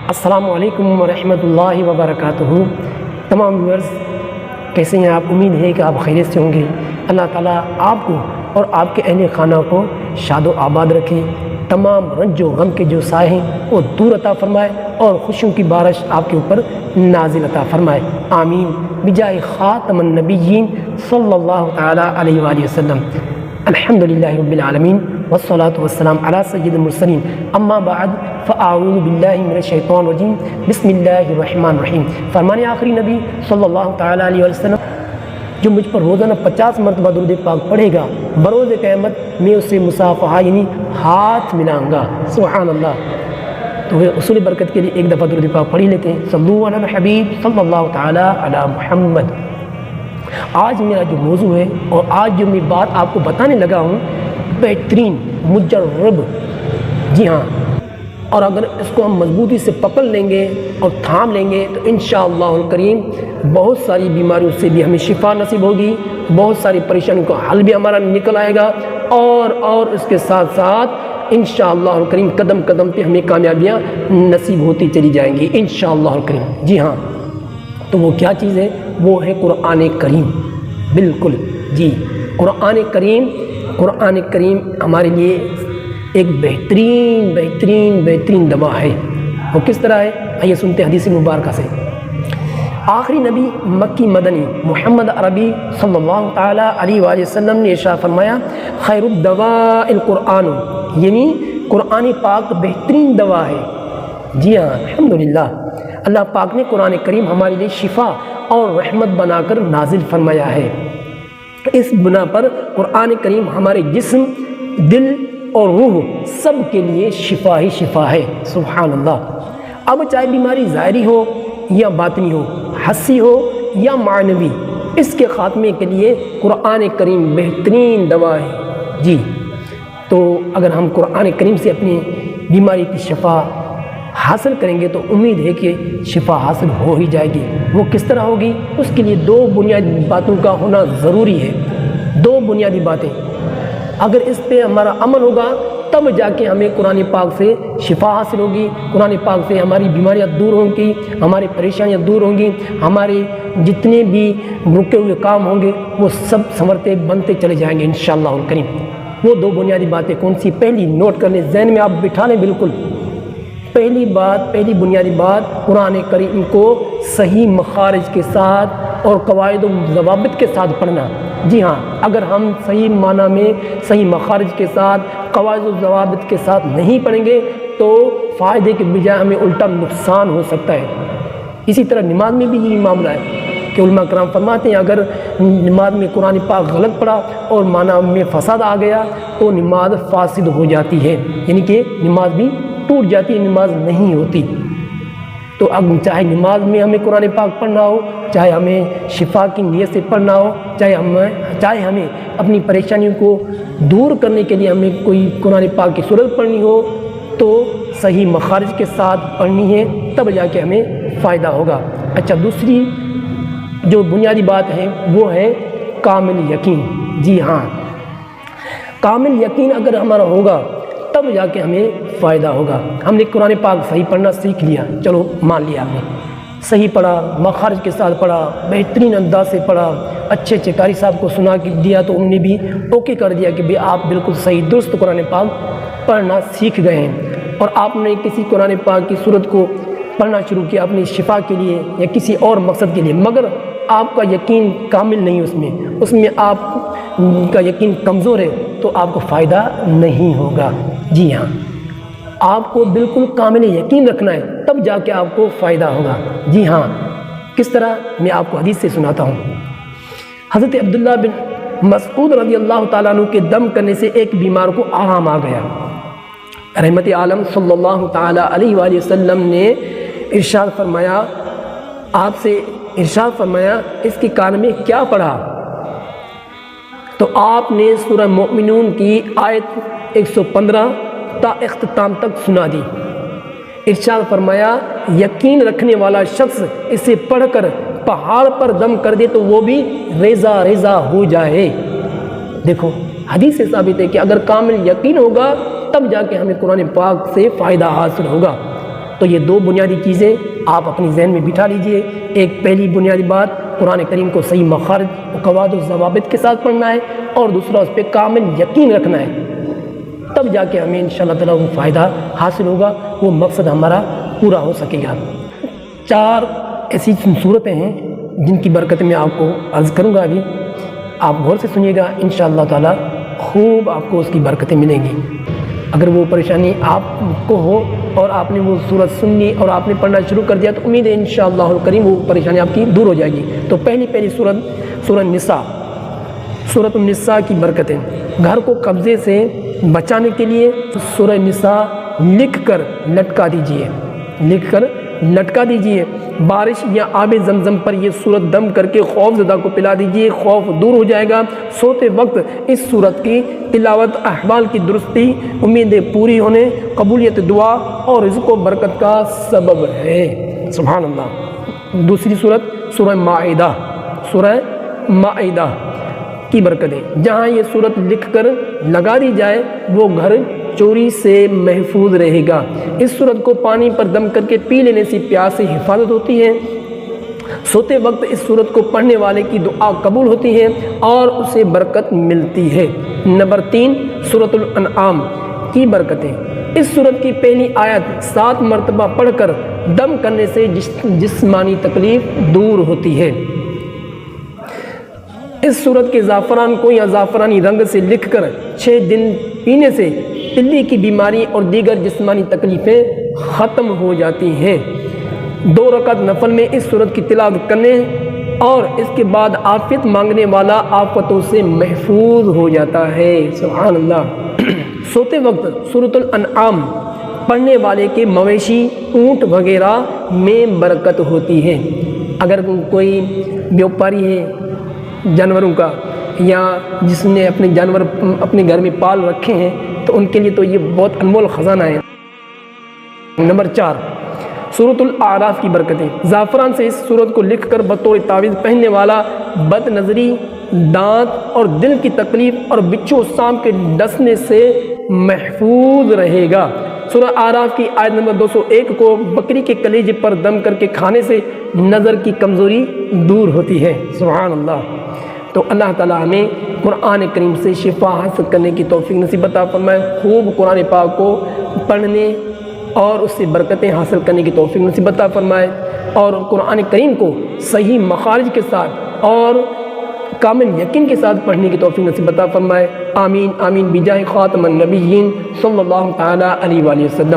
السلام علیکم ورحمۃ اللہ وبرکاتہ۔ تمام ویورز کیسے ہیں آپ؟ امید ہے کہ آپ خیریت سے ہوں گے۔ اللہ تعالیٰ آپ کو اور آپ کے اہل خانہ کو شاد و آباد رکھے، تمام رنج و غم کے جو سائے ہیں وہ دور عطا فرمائے اور خوشیوں کی بارش آپ کے اوپر نازل عطا فرمائے، آمین بجائے خاتم النبیین صلی اللہ تعالیٰ علیہ وآلہ وسلم۔ الحمدللہ رب العالمین والصلاة والسلام علی سید المرسلین، اما بعد فاعوذ باللہ من الشیطان الرجیم، بسم اللہ الرحمن الرحیم۔ فرمانے آخری نبی صلی اللہ تعالیٰ علیہ وسلم، جو مجھ پر روزانہ 50 مرتبہ درود پاک پڑھے گا، بروز قیامت میں اسے مصافحہ یعنی ہاتھ ملاؤں گا۔ سبحان اللہ۔ تو وہ اصول برکت کے لیے ایک دفعہ درود پاک پڑھ لیتے ہیں، صلو علی الحبیب صلی اللہ تعالیٰ علی محمد۔ آج میرا جو موضوع ہے اور آج جو میں بات آپ کو بتانے لگا ہوں، بہترین مجرب، جی ہاں، اور اگر اس کو ہم مضبوطی سے پکڑ لیں گے اور تھام لیں گے تو انشاءاللہ الکریم بہت ساری بیماریوں سے بھی ہمیں شفا نصیب ہوگی، بہت ساری پریشانیوں کا حل بھی ہمارا نکل آئے گا، اور اس کے ساتھ ساتھ انشاءاللہ الکریم قدم قدم پہ ہمیں کامیابیاں نصیب ہوتی چلی جائیں گی انشاءاللہ الکریم۔ جی ہاں، تو وہ کیا چیز ہے؟ وہ ہے قرآن کریم۔ بالکل جی، قرآن کریم ہمارے لیے ایک بہترین دوا ہے۔ وہ کس طرح ہے؟ آئیے سنتے ہیں حدیث مبارکہ سے۔ آخری نبی مکی مدنی محمد عربی صلی اللہ تعالیٰ علیہ وآلہ وسلم نے ارشاد فرمایا، خیر الدواء القرآن، یعنی قرآن پاک بہترین دوا ہے۔ جی ہاں، الحمدللہ، اللہ پاک نے قرآن کریم ہمارے لیے شفا اور رحمت بنا کر نازل فرمایا ہے۔ اس بنا پر قرآن کریم ہمارے جسم، دل اور روح سب کے لیے شفا ہی شفا ہے۔ سبحان اللہ۔ اب چاہے بیماری ظاہری ہو یا باطنی ہو، حسی ہو یا معنوی، اس کے خاتمے کے لیے قرآن کریم بہترین دوا ہے۔ جی، تو اگر ہم قرآن کریم سے اپنی بیماری کی شفا حاصل کریں گے تو امید ہے کہ شفا حاصل ہو ہی جائے گی۔ وہ کس طرح ہوگی؟ اس کے لیے دو بنیادی باتوں کا ہونا ضروری ہے۔ دو بنیادی باتیں، اگر اس پہ ہمارا عمل ہوگا تب جا کے ہمیں قرآن پاک سے شفا حاصل ہوگی، قرآن پاک سے ہماری بیماریاں دور ہوں گی، ہماری پریشانیاں دور ہوں گی، ہمارے جتنے بھی رکے ہوئے کام ہوں گے وہ سب سنورتے بنتے چلے جائیں گے انشاءاللہ الکریم۔ وہ دو بنیادی باتیں کون سی؟ پہلی نوٹ کر لیں، ذہن میں آپ بٹھا لیں بالکل۔ پہلی بنیادی بات، قرآن کریم کو صحیح مخارج کے ساتھ اور قواعد و ضوابط کے ساتھ پڑھنا۔ جی ہاں، اگر ہم صحیح معنی میں صحیح مخارج کے ساتھ قواعد و ضوابط کے ساتھ نہیں پڑھیں گے تو فائدے کے بجائے ہمیں الٹا نقصان ہو سکتا ہے۔ اسی طرح نماز میں بھی یہی معاملہ ہے کہ علماء کرام فرماتے ہیں اگر نماز میں قرآن پاک غلط پڑھا اور معنی میں فساد آ گیا تو نماز فاسد ہو جاتی ہے، یعنی کہ نماز بھی ٹوٹ جاتی ہے، نماز نہیں ہوتی۔ تو اب چاہے نماز میں ہمیں قرآن پاک پڑھنا ہو، چاہے ہمیں شفا کی نیت سے پڑھنا ہو، چاہے ہمیں اپنی پریشانیوں کو دور کرنے کے لیے ہمیں کوئی قرآن پاک کی صورت پڑھنی ہو تو صحیح مخارج کے ساتھ پڑھنی ہے، تب جا کے ہمیں فائدہ ہوگا۔ اچھا، دوسری جو بنیادی بات ہے وہ ہے کامل یقین۔ جی ہاں، کامل یقین اگر ہمارا ہوگا تب جا کے ہمیں فائدہ ہوگا۔ ہم نے قرآن پاک صحیح پڑھنا سیکھ لیا، چلو مان لیا ہم نے صحیح پڑھا، مخارج کے ساتھ پڑھا، بہترین انداز سے پڑھا، اچھے قاری صاحب کو سنا کے دیا تو انہوں نے بھی اوکے کر دیا کہ بھئی آپ بالکل صحیح درست قرآن پاک پڑھنا سیکھ گئے ہیں، اور آپ نے کسی قرآن پاک کی صورت کو پڑھنا شروع کیا اپنی شفا کے لیے یا کسی اور مقصد کے لیے، مگر آپ کا یقین کامل نہیں، اس میں آپ کا یقین کمزور ہے تو آپ کو فائدہ نہیں ہوگا۔ جی ہاں، آپ کو بالکل کامل یقین رکھنا ہے تب جا کے آپ کو فائدہ ہوگا۔ جی ہاں، کس طرح؟ میں آپ کو حدیث سے سناتا ہوں۔ حضرت عبداللہ بن مسعود رضی اللہ تعالیٰ عنہ کے دم کرنے سے ایک بیمار کو آرام آ گیا۔ رحمت عالم صلی اللہ تعالیٰ علیہ وآلہ وسلم نے ارشاد فرمایا، آپ سے ارشاد فرمایا اس کے کان میں کیا پڑھا؟ تو آپ نے سورہ مومنون کی آیت 115 تا اختتام تک سنا دی۔ ارشاد فرمایا یقین رکھنے والا شخص اسے پڑھ کر پہاڑ پر دم کر دے تو وہ بھی ریزہ ریزہ ہو جائے۔ دیکھو، حدیث سے ثابت ہے کہ اگر کامل یقین ہوگا تب جا کے ہمیں قرآن پاک سے فائدہ حاصل ہوگا۔ تو یہ دو بنیادی چیزیں آپ اپنی ذہن میں بٹھا لیجئے۔ ایک پہلی بنیادی بات، قرآن کریم کو صحیح مخارج و قواعد و ضوابط کے ساتھ پڑھنا ہے، اور دوسرا اس پہ کامل یقین رکھنا ہے، تب جا کے ہمیں انشاءاللہ تعالیٰ وہ فائدہ حاصل ہوگا، وہ مقصد ہمارا پورا ہو سکے گا۔ 4 ایسی صورتیں ہیں جن کی برکت میں آپ کو عرض کروں گا، ابھی آپ غور سے سنیے گا، انشاءاللہ تعالیٰ خوب آپ کو اس کی برکتیں ملیں گی۔ اگر وہ پریشانی آپ کو ہو اور آپ نے وہ صورت سنی اور آپ نے پڑھنا شروع کر دیا، تو امید ہے انشاءاللہ الکریم وہ پریشانی آپ کی دور ہو جائے گی۔ تو پہلی صورت سورہ نساء، سورۃ النساء کی برکتیں۔ گھر کو قبضے سے بچانے کے لیے سورہ نساء لکھ کر لٹکا دیجئے۔ بارش یا آب زمزم پر یہ سورت دم کر کے خوف زدہ کو پلا دیجئے، خوف دور ہو جائے گا۔ سوتے وقت اس سورت کی تلاوت احوال کی درستی، امیدیں پوری ہونے، قبولیت دعا اور رزق و برکت کا سبب ہے۔ سبحان اللہ۔ دوسری سورت سورہ مائدہ کی برکتیں۔ جہاں یہ سورت لکھ کر لگا دی جائے وہ گھر چوری سے محفوظ رہے گا۔ اس سورت کو پانی پر دم کر کے پی لینے سے پیاس سے حفاظت ہوتی ہے۔ سوتے وقت اس سورت کو پڑھنے والے کی دعا قبول ہوتی ہے اور اسے برکت ملتی ہے۔ نمبر 3 سورۃ الانعام کی برکتیں۔ اس سورت کی پہلی آیت 7 مرتبہ پڑھ کر دم کرنے سے جسمانی تکلیف دور ہوتی ہے۔ اس سورت کے زعفران کو یا زعفرانی رنگ سے لکھ کر 6 دن پینے سے پلی کی بیماری اور دیگر جسمانی تکلیفیں ختم ہو جاتی ہیں۔ 2 رکعت نفل میں اس سورت کی تلاوت کرنے اور اس کے بعد عافیت مانگنے والا آفتوں سے محفوظ ہو جاتا ہے۔ سبحان اللہ۔ سوتے وقت سورۃ الانعام پڑھنے والے کے مویشی، اونٹ وغیرہ میں برکت ہوتی ہے۔ اگر کوئی بیوپاری ہے جانوروں کا، یا جس نے اپنے جانور اپنے گھر میں پال رکھے ہیں، تو ان کے لیے تو یہ بہت انمول خزانہ ہے۔ نمبر 4 سورۃ الاعراف کی برکتیں۔ زعفران سے اس سورت کو لکھ کر بطور تعویذ پہننے والا بد نظری، دانت اور دل کی تکلیف اور بچھو سانپ کے ڈسنے سے محفوظ رہے گا۔ سورہ اعراف کی آیت نمبر 201 کو بکری کے کلیجے پر دم کر کے کھانے سے نظر کی کمزوری دور ہوتی ہے۔ سبحان اللہ۔ تو اللہ تعالیٰ ہمیں قرآن کریم سے شفا حاصل کرنے کی توفیق نصیب عطا فرمائے۔ خوب قرآن پاک کو پڑھنے اور اس سے برکتیں حاصل کرنے کی توفیق نصیب عطا فرمائے، اور قرآن کریم کو صحیح مخارج کے ساتھ اور کامل یقین کے ساتھ پڑھنے کی توفیق نصیب عطا فرمائے۔ آمین آمین بجاہ خاتم النبیین صلی اللہ تعالیٰ علیہ وآلہ وسلم۔